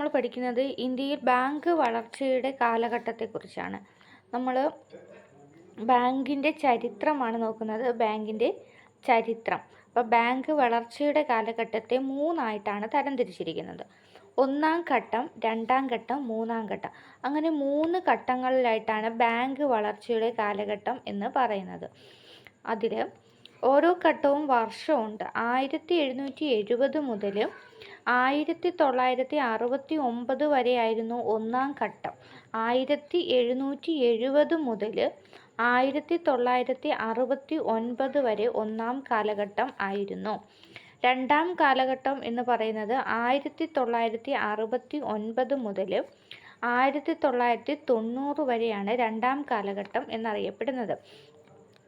നമ്മൾ പഠിക്കുന്നത് ഇന്ത്യയിൽ ബാങ്ക് വളർച്ചയുടെ കാലഘട്ടത്തെക്കുറിച്ചാണ്. നമ്മൾ ബാങ്കിൻ്റെ ചരിത്രമാണ് നോക്കുന്നത്. ബാങ്കിൻ്റെ ചരിത്രം. അപ്പോൾ ബാങ്ക് വളർച്ചയുടെ കാലഘട്ടത്തെ മൂന്നായിട്ടാണ് തരംതിരിച്ചിരിക്കുന്നത്. ഒന്നാം ഘട്ടം, രണ്ടാം ഘട്ടം, മൂന്നാം ഘട്ടം. അങ്ങനെ 3 ഘട്ടങ്ങളിലായിട്ടാണ് ബാങ്ക് വളർച്ചയുടെ കാലഘട്ടം എന്ന് പറയുന്നത്. അതിൽ ഓരോ ഘട്ടവും വർഷമുണ്ട്. 1770 മുതൽ 1969 വരെയായിരുന്നു ഒന്നാം ഘട്ടം. 1770 മുതൽ 1969 വരെ ഒന്നാം കാലഘട്ടം ആയിരുന്നു. രണ്ടാം കാലഘട്ടം എന്ന് പറയുന്നത് 1969 മുതൽ 1990 വരെയാണ് രണ്ടാം കാലഘട്ടം എന്നറിയപ്പെടുന്നത്.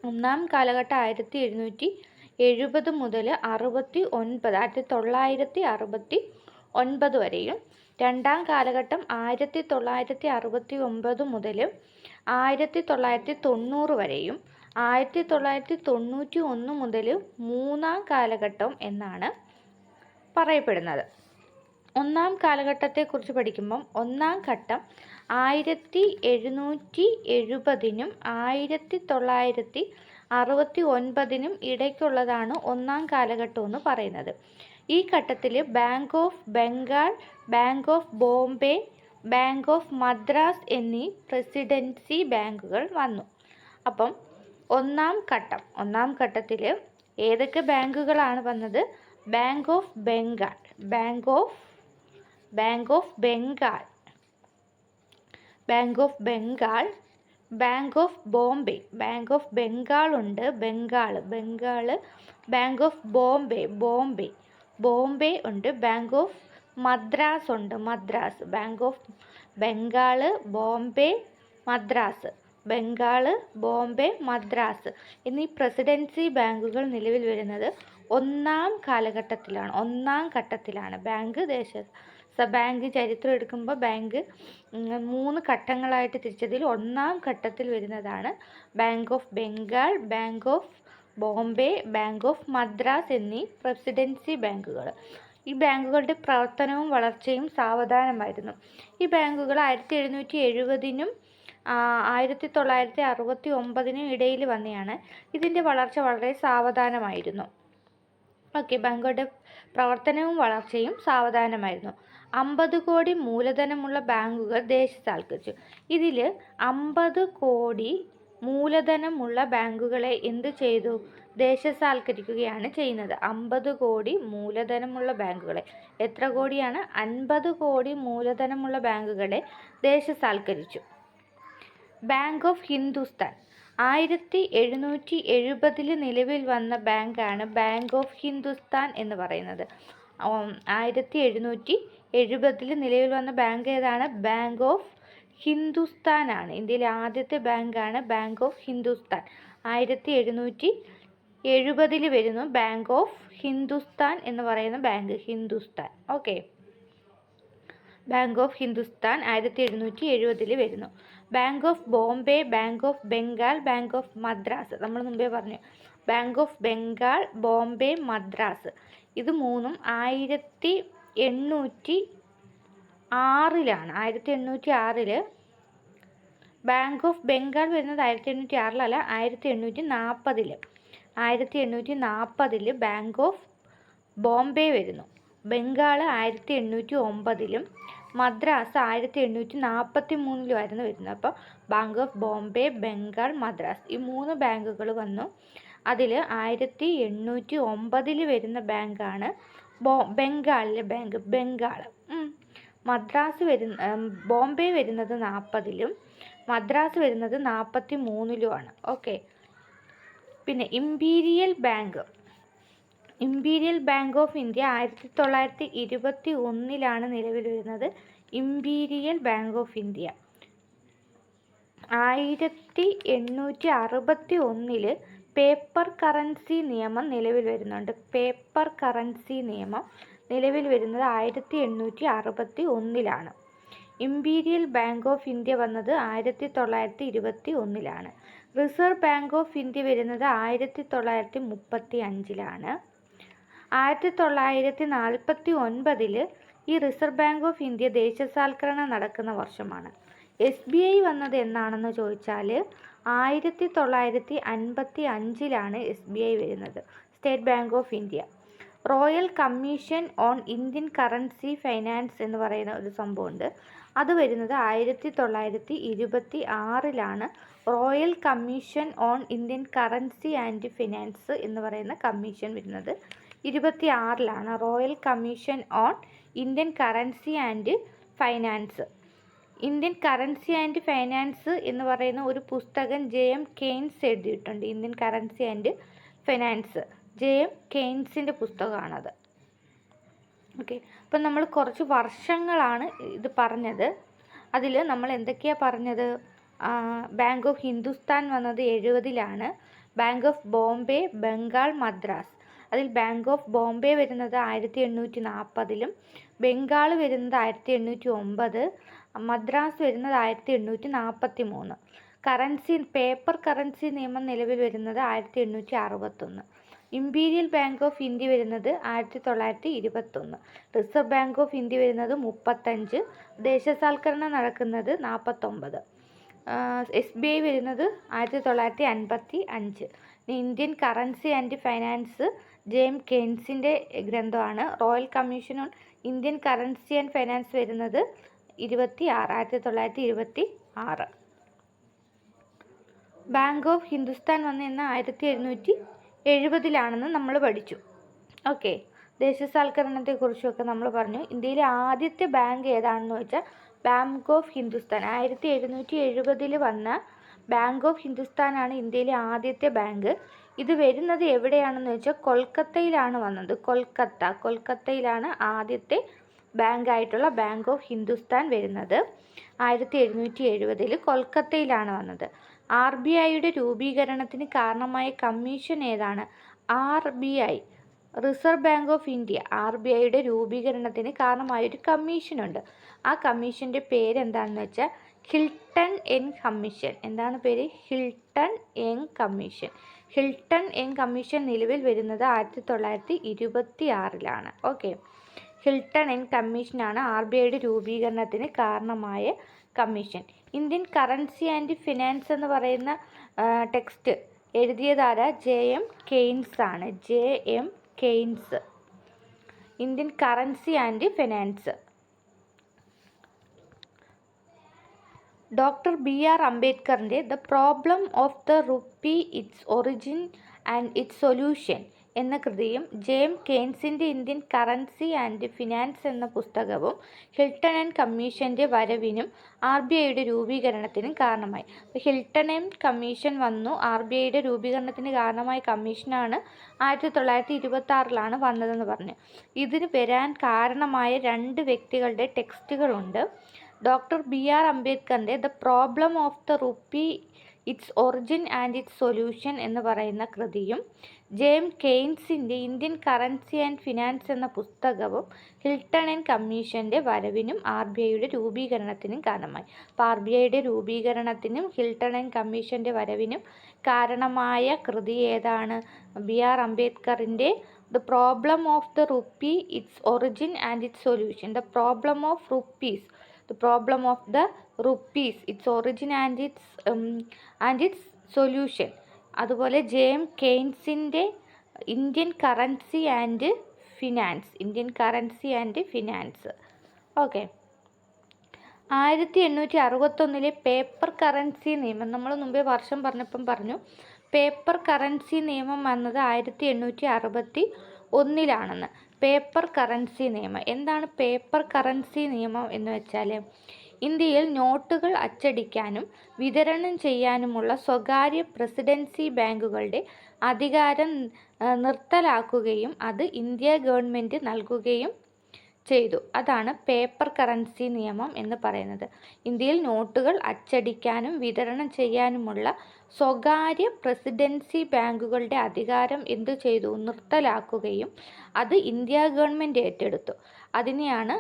ഒന്നാം കാലഘട്ടം 1770 മുതൽ 1969 വരെയും, രണ്ടാം കാലഘട്ടം 1969 മുതൽ 1990 വരെയും, 1991 മുതൽ മൂന്നാം കാലഘട്ടം എന്നാണ് പറയപ്പെടുന്നത്. ഒന്നാം കാലഘട്ടത്തെക്കുറിച്ച് പഠിക്കുമ്പം ഒന്നാം ഘട്ടം 1770-നും 1969-നും ഇടയ്ക്കുള്ളതാണ് ഒന്നാം കാലഘട്ടം എന്ന് പറയുന്നത്. ഈ ഘട്ടത്തിൽ bank of Bengal, bank of Bombay, bank of Madras എന്നീ പ്രസിഡൻസി ബാങ്കുകൾ വന്നു. അപ്പം ഒന്നാം ഘട്ടത്തിൽ ഏതൊക്കെ ബാങ്കുകളാണ് വന്നത്? Bank of Bengal, bank of Bengal, bank of Bengal, bank of Bombay, bank of Bengal ഉണ്ട്, ബംഗാൾ, ബാങ്ക് ഓഫ് ബോംബെ ഉണ്ട്, ബാങ്ക് ഓഫ് മദ്രാസ് ഉണ്ട്, മദ്രാസ്, ബാങ്ക് ഓഫ് ബംഗാൾ, ബോംബെ, മദ്രാസ്, എന്നീ പ്രസിഡൻസി ബാങ്കുകൾ നിലവിൽ വരുന്നത് ഒന്നാം ഘട്ടത്തിലാണ്. ബാങ്ക് ചരിത്രം എടുക്കുമ്പോൾ ബാങ്ക് 3 ഘട്ടങ്ങളായിട്ട് തിരിച്ചതിൽ ഒന്നാം ഘട്ടത്തിൽ വരുന്നതാണ് bank of Bengal, bank of Bombay, bank of Madras എന്നീ പ്രസിഡൻസി ബാങ്കുകൾ. ഈ ബാങ്കുകളുടെ പ്രവർത്തനവും വളർച്ചയും സാവധാനമായിരുന്നു. ഈ ബാങ്കുകൾ 1770-നും 1969-നും ഇടയിൽ വന്നെയാണ്. ഇതിൻ്റെ വളർച്ച വളരെ സാവധാനമായിരുന്നു. ബാങ്കുകളുടെ പ്രവർത്തനവും വളർച്ചയും സാവധാനമായിരുന്നു. 50 കോടി മൂലധനമുള്ള ബാങ്കുകൾ ദേശസാൽക്കരിച്ചു. ഇതിൽ 50 കോടി മൂലധനമുള്ള ബാങ്കുകളെ എന്ത് ചെയ്തു? ദേശസാൽക്കരിക്കുകയാണ് ചെയ്യുന്നത്. 50 കോടി മൂലധനമുള്ള ബാങ്കുകളെ, എത്ര കോടിയാണ്? 50 കോടി മൂലധനമുള്ള ബാങ്കുകളെ ദേശസാൽക്കരിച്ചു. ബാങ്ക് ഓഫ് ഹിന്ദുസ്ഥാൻ 1770 നിലവിൽ വന്ന ബാങ്കാണ് ബാങ്ക് ഓഫ് ഹിന്ദുസ്ഥാൻ എന്ന് പറയുന്നത്. 1770 നിലവിൽ വന്ന ബാങ്ക് ഏതാണ്? ബാങ്ക് ഓഫ് ഹിന്ദുസ്ഥാൻ ആണ്. ഇന്ത്യയിലെ ആദ്യത്തെ ബാങ്കാണ് ബാങ്ക് ഓഫ് ഹിന്ദുസ്ഥാൻ. 1770 വരുന്നു ബാങ്ക് ഓഫ് ഹിന്ദുസ്ഥാൻ എന്ന് പറയുന്ന bank. Hindustan. Bank of Hindustan 1770 വരുന്നു. Bank of Bombay, bank of Bengal, bank of Madras, നമ്മൾ മുമ്പേ പറഞ്ഞു. ബാങ്ക് ഓഫ് ബംഗാൾ, ബോംബെ, മദ്രാസ്, ഇത് മൂന്നും 1806-ലാണ്. 1806 ബാങ്ക് ഓഫ് ബംഗാൾ വരുന്നത് 1806-ലല്ല, 1840. 1840 ബാങ്ക് ഓഫ് ബോംബെ വരുന്നു. ബംഗാൾ 1809-ലും മദ്രാസ് 1843-ലുമായിരുന്നു വരുന്നത്. അപ്പോൾ ബാങ്ക് ഓഫ് ബോംബെ, ബംഗാൾ, മദ്രാസ്, ഈ 3 ബാങ്കുകൾ വന്നു. അതിൽ 1809 വരുന്ന ബാങ്കാണ് ബംഗാളിലെ ബാങ്ക്, ബംഗാൾ. ബോംബെ വരുന്നത് 40-ലും മദ്രാസ് വരുന്നത് 43-ലുമാണ്. പിന്നെ ഇമ്പീരിയൽ ബാങ്ക് ഓഫ് ഇന്ത്യ 1921-ലാണ് നിലവിൽ വരുന്നത്. Imperial bank of India 1861 paper currency നിയമം നിലവിൽ വരുന്നുണ്ട്. പേപ്പർ കറൻസി നിയമം നിലവിൽ വരുന്നത് 1861-ലാണ്. ഇമ്പീരിയൽ ബാങ്ക് ഓഫ് ഇന്ത്യ വന്നത് 1921-ലാണ്. റിസർവ് ബാങ്ക് ഓഫ് ഇന്ത്യ വരുന്നത് 1935-ലാണ്. 1949 ഈ റിസർവ് ബാങ്ക് ഓഫ് ഇന്ത്യ ദേശസാൽക്കരണം നടക്കുന്ന വർഷമാണ്. SBI വന്നത് എന്നാണെന്ന് ചോദിച്ചാൽ 1955 SBI വരുന്നത്, state bank of India. Royal commission on Indian currency finance എന്ന് പറയുന്ന ഒരു സംഭവമുണ്ട്. അത് വരുന്നത് 1926 royal commission on Indian currency and finance എന്ന് പറയുന്ന കമ്മീഷൻ വരുന്നത് 26 royal commission on Indian currency and finance. Indian currency and finance എന്ന് പറയുന്ന ഒരു പുസ്തകം JM കെയ്ൻസ് എഴുതിയിട്ടുണ്ട്. Indian currency and finance JM കെയ്ൻസിൻ്റെ പുസ്തകമാണത്. ഓക്കെ, അപ്പം നമ്മൾ കുറച്ച് വർഷങ്ങളാണ് ഇത് പറഞ്ഞത്. അതിൽ നമ്മൾ എന്തൊക്കെയാണ് പറഞ്ഞത്? ബാങ്ക് ഓഫ് ഹിന്ദുസ്ഥാൻ വന്നത് 70 ബാങ്ക് ഓഫ് ബോംബെ, ബംഗാൾ, മദ്രാസ്. അതിൽ ബാങ്ക് ഓഫ് ബോംബെ വരുന്നത് 1840, ബംഗാൾ വരുന്നത് 1809, മദ്രാസ് വരുന്നത് 1843. പേപ്പർ കറൻസി നിയമം നിലവിൽ വരുന്നത് 1861. ഇമ്പീരിയൽ ബാങ്ക് ഓഫ് ഇന്ത്യ വരുന്നത് 1921. റിസർവ് ബാങ്ക് ഓഫ് ഇന്ത്യ വരുന്നത് 35. ദേശസാൽക്കരണം നടക്കുന്നത് 49. SBI വരുന്നത് 1955. Indian currency and finance JM കെയ്ൻസിൻ്റെ ഗ്രന്ഥമാണ്. Royal commission on Indian currency and finance വരുന്നത് 1926. ബാങ്ക് ഓഫ് ഹിന്ദുസ്ഥാൻ വന്നെന്ന് 1770 നമ്മൾ പഠിച്ചു. ഓക്കെ, ദേശസാൽക്കരണത്തെക്കുറിച്ചൊക്കെ നമ്മൾ പറഞ്ഞു. ഇന്ത്യയിലെ ആദ്യത്തെ ബാങ്ക് ഏതാണെന്ന് വെച്ചാൽ ബാങ്ക് ഓഫ് ഹിന്ദുസ്ഥാൻ. 1770 വന്ന ബാങ്ക് ഓഫ് ഹിന്ദുസ്ഥാനാണ് ഇന്ത്യയിലെ ആദ്യത്തെ ബാങ്ക്. ഇത് വരുന്നത് എവിടെയാണെന്ന് വെച്ചാൽ കൊൽക്കത്തയിലാണ് വന്നത്. കൊൽക്കത്തയിലാണ് ആദ്യത്തെ ബാങ്കായിട്ടുള്ള ബാങ്ക് ഓഫ് ഹിന്ദുസ്ഥാൻ വരുന്നത്. 1770 കൊൽക്കത്തയിലാണ് വന്നത്. RBIയുടെ രൂപീകരണത്തിന് കാരണമായ കമ്മീഷൻ ഏതാണ്? RBI, Reserve Bank of India. RBIയുടെ രൂപീകരണത്തിന് കാരണമായൊരു കമ്മീഷനുണ്ട്. ആ കമ്മീഷൻ്റെ പേരെന്താണെന്ന് വെച്ചാൽ ഹിൽട്ടൺ യങ് കമ്മീഷൻ. എന്താണ് പേര്? Hilton young commission. Hilton young commission നിലവിൽ വരുന്നത് 1926. ഓക്കെ, ഹിൽട്ടൺ യങ് കമ്മീഷനാണ് RBIയുടെ രൂപീകരണത്തിന് കാരണമായ കമ്മീഷൻ. ഇന്ത്യൻ കറൻസി ആൻഡ് ഫിനാൻസ് എന്ന് പറയുന്ന ടെക്സ്റ്റ് എഴുതിയതാരാ? JM കെയ്ൻസ് ആണ്. JM Keynes. Indian currency and finance. Doctor BR അംബേദ്കറിൻ്റെ the problem of the rupee, its origin and its solution എന്ന കൃതിയും JM കെയ്ൻസിൻ്റെ ഇന്ത്യൻ കറൻസി ആൻഡ് ഫിനാൻസ് എന്ന പുസ്തകവും ഹിൽട്ടൺ ആൻഡ് കമ്മീഷൻ്റെ വരവിനും RBIയുടെ രൂപീകരണത്തിനും കാരണമായി. അപ്പോൾ ഹിൽട്ടൺ ആൻഡ് കമ്മീഷൻ വന്നു. RBIയുടെ രൂപീകരണത്തിന് കാരണമായ കമ്മീഷനാണ് 1926 വന്നതെന്ന് പറഞ്ഞു. ഇതിന് വരാൻ കാരണമായ 2 വ്യക്തികളുടെ ടെക്സ്റ്റുകളുണ്ട്. ഡോക്ടർ BR അംബേദ്കറിൻ്റെ the problem of the rupee, its origin and its solution എന്ന് പറയുന്ന കൃതിയും JM കെയ്ൻസിൻ്റെ ഇന്ത്യൻ കറൻസി ആൻഡ് ഫിനാൻസ് എന്ന പുസ്തകവും ഹിൽട്ടൺ ആൻഡ് കമ്മീഷൻ്റെ വരവിനും RBIയുടെ രൂപീകരണത്തിനും കാരണമായി. അപ്പോൾ RBIയുടെ രൂപീകരണത്തിനും ഹിൽട്ടൺ ആൻഡ് കമ്മീഷൻ്റെ വരവിനും കാരണമായ കൃതി ഏതാണ്? BR അംബേദ്കറിൻ്റെ the problem of the rupee, its origin and its solution. The problem of rupees, the problem of the rupees, its origin and its solution. അതുപോലെ JM കെയ്ൻസിൻ്റെ Indian currency and finance. Okay, 1861 paper currency നിയമം. നമ്മൾ മുമ്പേ വർഷം പറഞ്ഞപ്പം പറഞ്ഞു paper currency നിയമം വന്നത് 1861 പേപ്പർ കറൻസി നിയമം. എന്താണ് പേപ്പർ കറൻസി നിയമം എന്ന് വെച്ചാൽ ഇന്ത്യയിൽ നോട്ടുകൾ അച്ചടിക്കാനും വിതരണം ചെയ്യാനുമുള്ള സ്വകാര്യ പ്രസിഡൻസി ബാങ്കുകളുടെ അധികാരം നിർത്തലാക്കുകയും അത് ഇന്ത്യ ഗവൺമെൻറ് നൽകുകയും ചെയ്തു. അതാണ് പേപ്പർ കറൻസി നിയമം എന്ന് പറയുന്നത്. ഇന്ത്യയിൽ നോട്ടുകൾ അച്ചടിക്കാനും വിതരണം ചെയ്യാനുമുള്ള സ്വകാര്യ പ്രസിഡൻസി ബാങ്കുകളുടെ അധികാരം എന്തു ചെയ്തു? നിർത്തലാക്കുകയും അത് ഇന്ത്യ ഗവൺമെൻറ് ഏറ്റെടുത്തു. അതിനെയാണ്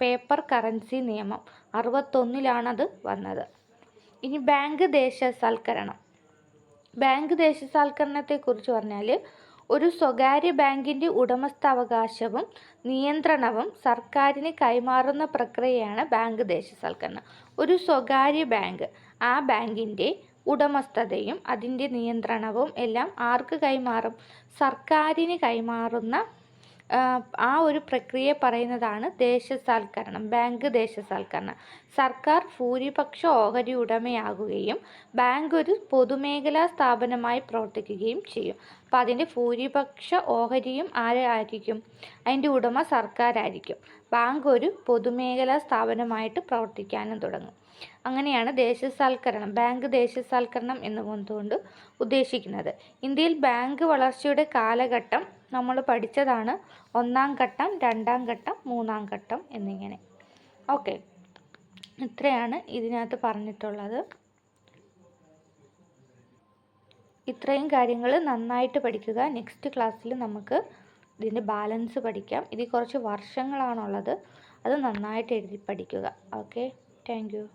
പേപ്പർ കറൻസി നിയമം. 61 അത് വന്നത്. ഇനി ബാങ്ക് ദേശസാൽക്കരണം. ബാങ്ക് ദേശസാൽക്കരണത്തെക്കുറിച്ച് പറഞ്ഞാൽ ഒരു സ്വകാര്യ ബാങ്കിൻ്റെ ഉടമസ്ഥാവകാശവും നിയന്ത്രണവും സർക്കാരിന് കൈമാറുന്ന പ്രക്രിയയാണ് ബാങ്ക് ദേശസാൽക്കരണം. ഒരു സ്വകാര്യ ബാങ്ക്, ആ ബാങ്കിൻ്റെ ഉടമസ്ഥതയും അതിൻ്റെ നിയന്ത്രണവും എല്ലാം ആർക്ക് കൈമാറും? സർക്കാരിന് കൈമാറുന്ന ആ ഒരു പ്രക്രിയയെ പറയുന്നതാണ് ദേശസാൽക്കരണം, ബാങ്ക് ദേശസാൽക്കരണം. സർക്കാർ ഭൂരിപക്ഷ ഓഹരി ഉടമയാകുകയും ബാങ്ക് ഒരു പൊതുമേഖലാ സ്ഥാപനമായി പ്രവർത്തിക്കുകയും ചെയ്യും. അപ്പോൾ അതിൻ്റെ ഭൂരിപക്ഷ ഓഹരിയും ആരായിരിക്കും? അതിൻ്റെ ഉടമ സർക്കാരായിരിക്കും. ബാങ്ക് ഒരു പൊതുമേഖലാ സ്ഥാപനമായിട്ട് പ്രവർത്തിക്കാനും തുടങ്ങും. അങ്ങനെയാണ് ദേശസാൽക്കരണം, ബാങ്ക് ദേശസാൽക്കരണം എന്നുകൊണ്ട് ഉദ്ദേശിക്കുന്നത്. ഇന്ത്യയിൽ ബാങ്ക് വളർച്ചയുടെ കാലഘട്ടം നമ്മൾ പഠിച്ചതാണ്. 1-ാം ഘട്ടം, 2-ാം ഘട്ടം, 3-ാം ഘട്ടം എന്നിങ്ങനെ. ഓക്കെ, ഇത്രയാണ് ഇതിനകത്ത് പറഞ്ഞിട്ടുള്ളത്. ഇത്രയും കാര്യങ്ങൾ നന്നായിട്ട് പഠിക്കുക. നെക്സ്റ്റ് ക്ലാസ്സിൽ നമുക്ക് ഇതിൻ്റെ ബാലൻസ് പഠിക്കാം. ഇതിൽ കുറച്ച് വർഷങ്ങളാണുള്ളത്, അത് നന്നായിട്ട് എഴുതി പഠിക്കുക. Okay, thank you.